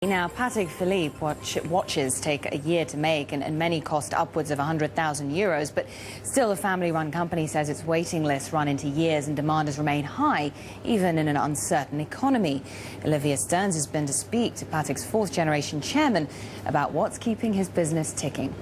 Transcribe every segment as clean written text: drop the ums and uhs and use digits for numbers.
Now, Patek Philippe watches take a year to make and many cost upwards of 100,000 euros, but still a family-run company says its waiting lists run into years and demand has remained high, even in an uncertain economy. Olivia Sterns has been to speak to Patek's fourth-generation chairman about what's keeping his business ticking.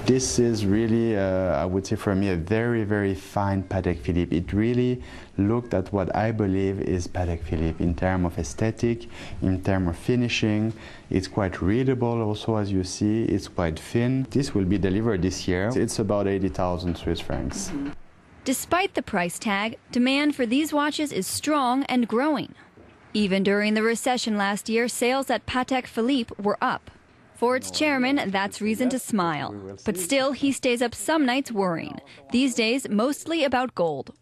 This is really, I would say for me, a very, very fine Patek Philippe. It really looked at what I believe is Patek Philippe in terms of aesthetic, in terms of finishing. It's quite readable also, as you see. It's quite thin. This will be delivered this year. It's about 80,000 Swiss francs. Despite the price tag, demand for these watches is strong and growing. Even during the recession last year, sales at Patek Philippe were up. For its chairman, that's reason to smile. But still, he stays up some nights worrying. These days, mostly about gold.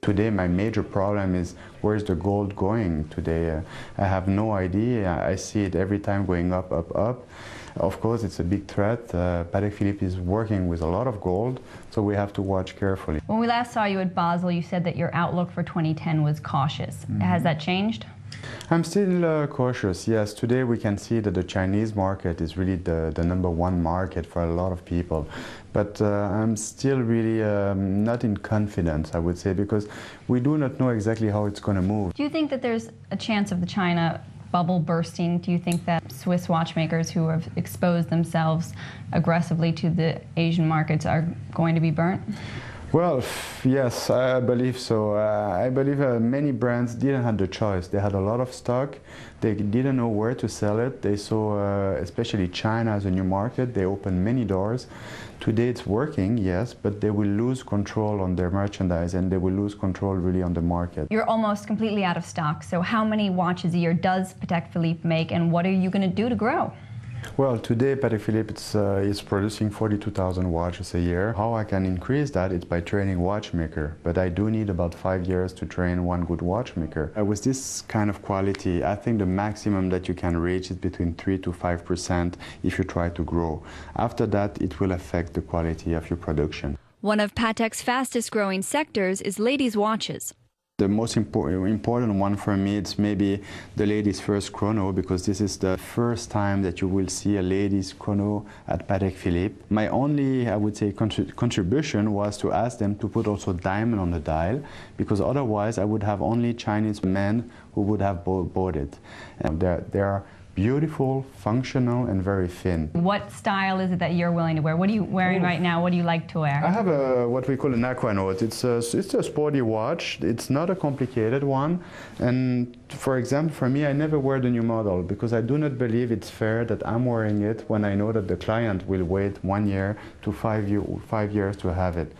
Today, my major problem is where's the gold going today? I have no idea. I see it every time going up, up, up. Of course, it's a big threat. Patek Philippe is working with a lot of gold, so we have to watch carefully. When we last saw you at Basel, you said that your outlook for 2010 was cautious. Has that changed? I'm still cautious, yes. Today we can see that the Chinese market is really the #1 market for a lot of people. But I'm still really not in confidence, I would say, because we do not know exactly how it's going to move. Do you think that there's a chance of the China bubble bursting? Do you think that Swiss watchmakers who have exposed themselves aggressively to the Asian markets are going to be burnt? Well, yes, I believe so. I believe many brands didn't have the choice. They had a lot of stock. They didn't know where to sell it. They saw, especially China as a new market. They opened many doors. Today it's working, yes, but they will lose control on their merchandise and they will lose control really on the market. You're almost completely out of stock. So how many watches a year does Patek Philippe make, and what are you going to do to grow? Well, today Patek Philippe is producing 42,000 watches a year. How I can increase that is by training watchmaker, but I do need about 5 years to train one good watchmaker. With this kind of quality, I think the maximum that you can reach is between 3 to 5% if you try to grow. After that, it will affect the quality of your production. One of Patek's fastest growing sectors is ladies' watches. The most important one for me is maybe the ladies' first chrono, because this is the first time that you will see a ladies' chrono at Patek Philippe. My only, I would say, contribution was to ask them to put also diamond on the dial, because otherwise I would have only Chinese men who would have bought it. And they are beautiful, functional, and very thin. What style is it that you're willing to wear? What are you wearing right now? What do you like to wear? I have what we call an aquanaut. It's a sporty watch. It's not a complicated one. And for example, for me, I never wear the new model because I do not believe it's fair that I'm wearing it when I know that the client will wait 1 year to 5 years to have it.